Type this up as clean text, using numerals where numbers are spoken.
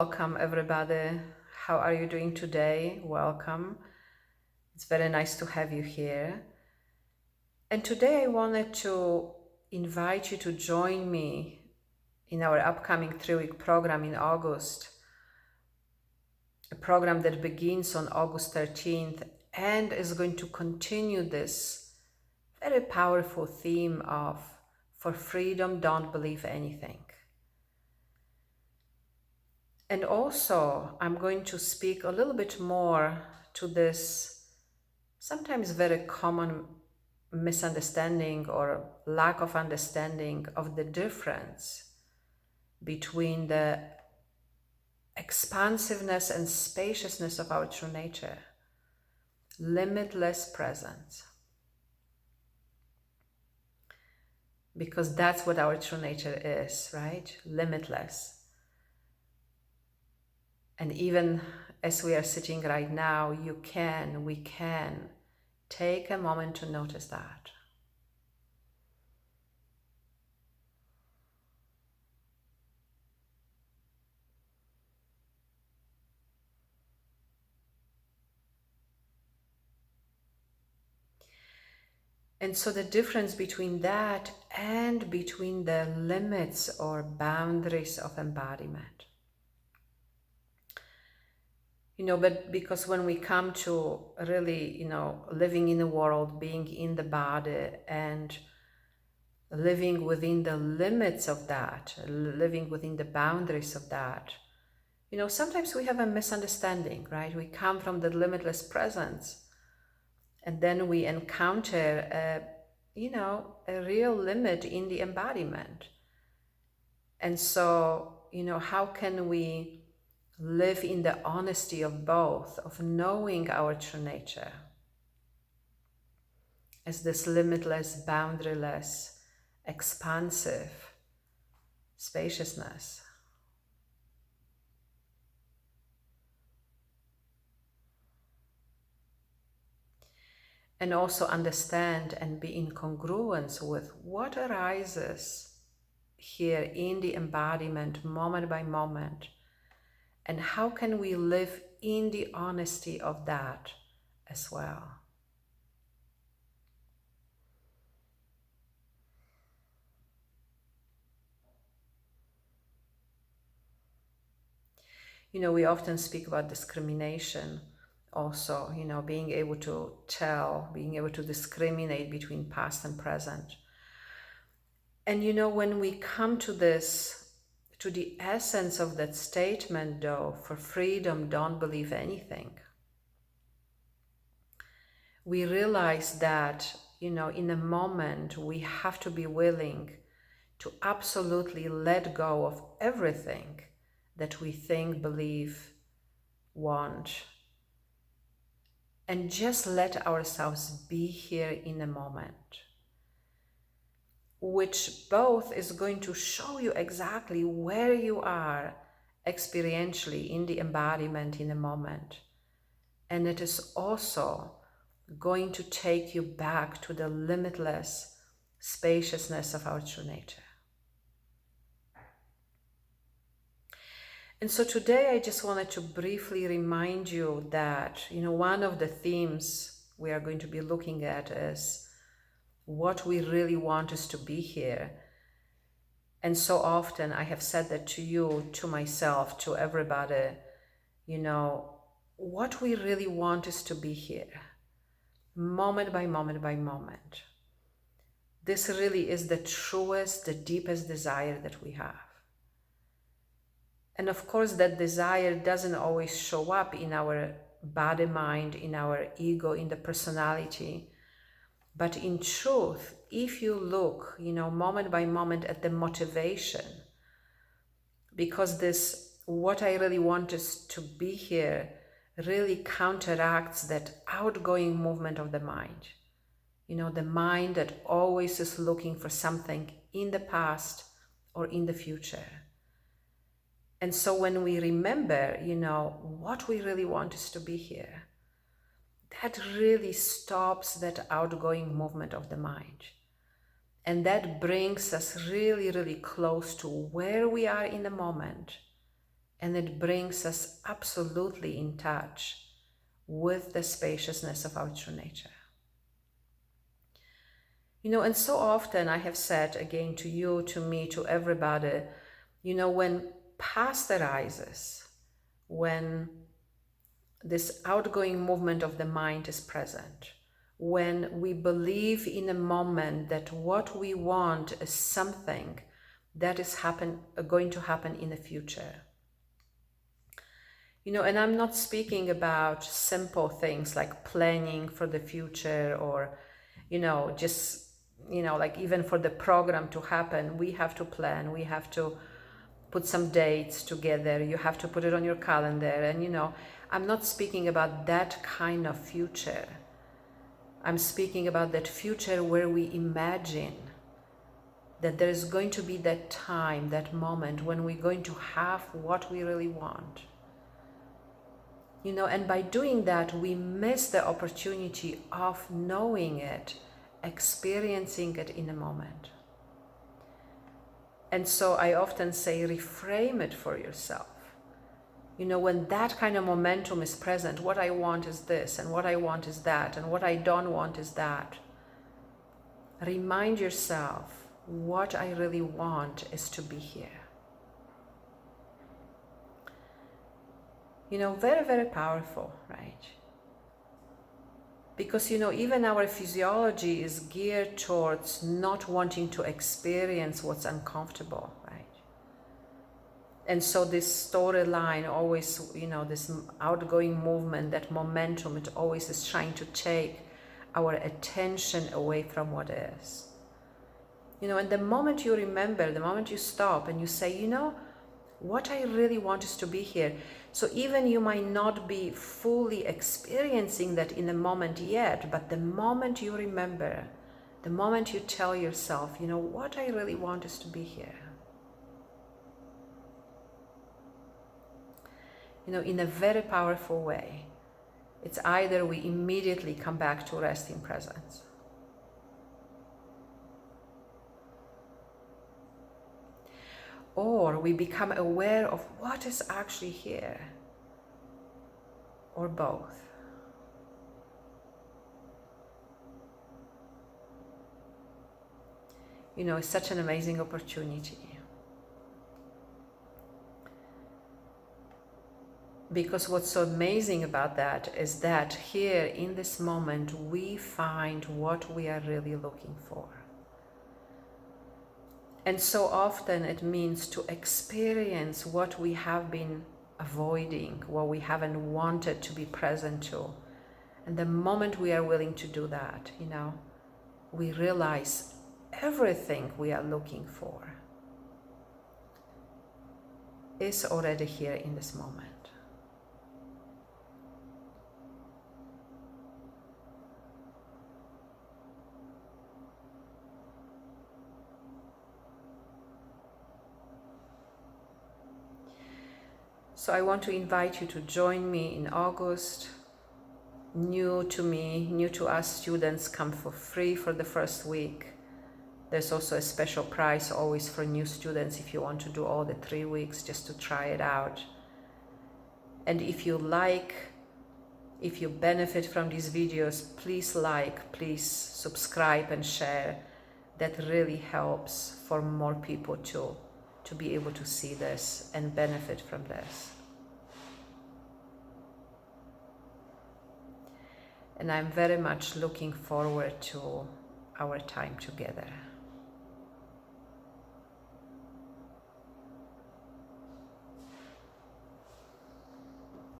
Welcome, everybody. How are you doing today? Welcome. It's very nice to have you here. And today I wanted to invite you to join me in our upcoming 3-week program in August, a program that begins on August 13th and is going to continue this very powerful theme of for freedom, don't believe anything. And also, I'm going to speak a little bit more to this sometimes very common misunderstanding or lack of understanding of the difference between the expansiveness and spaciousness of our true nature, limitless presence. Because that's what our true nature is, right? Limitless. And even as we are sitting right now, we can take a moment to notice that. And so the difference between that and between the limits or boundaries of embodiment. But because when we come to really, living in the world, being in the body and living within the limits of that, living within the boundaries of that, sometimes we have a misunderstanding, right? We come from the limitless presence and then we encounter a real limit in the embodiment. And so, how can we live in the honesty of both, of knowing our true nature as this limitless, boundaryless, expansive spaciousness? And also understand and be in congruence with what arises here in the embodiment, moment by moment. And how can we live in the honesty of that as well? We often speak about discrimination also, being able to tell, being able to discriminate between past and present. And when we come to this, to the essence of that statement though, for freedom, don't believe anything, we realize that, in a moment, we have to be willing to absolutely let go of everything that we think, believe, want, and just let ourselves be here in a moment, which both is going to show you exactly where you are experientially in the embodiment in a moment. And it is also going to take you back to the limitless spaciousness of our true nature. And so today I just wanted to briefly remind you that, one of the themes we are going to be looking at is what we really want is to be here. And so often I have said that to you, to myself, to everybody, what we really want is to be here, moment by moment by moment. This really is the truest, the deepest desire that we have. And of course, that desire doesn't always show up in our body, mind, in our ego, in the personality. But in truth, if you look, moment by moment at the motivation, because this, what I really want is to be here, really counteracts that outgoing movement of the mind. The mind that always is looking for something in the past or in the future. And so when we remember, what we really want is to be here, that really stops that outgoing movement of the mind. And that brings us really, really close to where we are in the moment And it brings us absolutely in touch with the spaciousness of our true nature. And so often I have said again to you, to me, to everybody, when past arises, when this outgoing movement of the mind is present, when we believe in a moment that what we want is something that is going to happen in the future. And I'm not speaking about simple things like planning for the future or, just, like even for the program to happen, we have to plan, we have to put some dates together, you have to put it on your calendar. And, I'm not speaking about that kind of future. I'm speaking about that future where we imagine that there is going to be that time, that moment when we're going to have what we really want. And by doing that, we miss the opportunity of knowing it, experiencing it in a moment. And so I often say, reframe it for yourself. When that kind of momentum is present, what I want is this, and what I want is that, and what I don't want is that. Remind yourself, what I really want is to be here. Very, very powerful, right? Because, even our physiology is geared towards not wanting to experience what's uncomfortable, right? And so this storyline always, this outgoing movement, that momentum, it always is trying to take our attention away from what is. And the moment you remember, the moment you stop and you say, what I really want is to be here. So even you might not be fully experiencing that in the moment yet, but the moment you remember, the moment you tell yourself, what I really want is to be here. In a very powerful way, it's either we immediately come back to rest in presence, or we become aware of what is actually here, or both. It's such an amazing opportunity. Because what's so amazing about that is that here in this moment, we find what we are really looking for. And so often it means to experience what we have been avoiding, what we haven't wanted to be present to. And the moment we are willing to do that, we realize everything we are looking for is already here in this moment. So I want to invite you to join me in August. New to me, new to us students come for free for the first week. There's also a special price always for new students if you want to do all the 3 weeks just to try it out. And if you benefit from these videos, please subscribe and share. That really helps for more people to be able to see this and benefit from this. And I'm very much looking forward to our time together.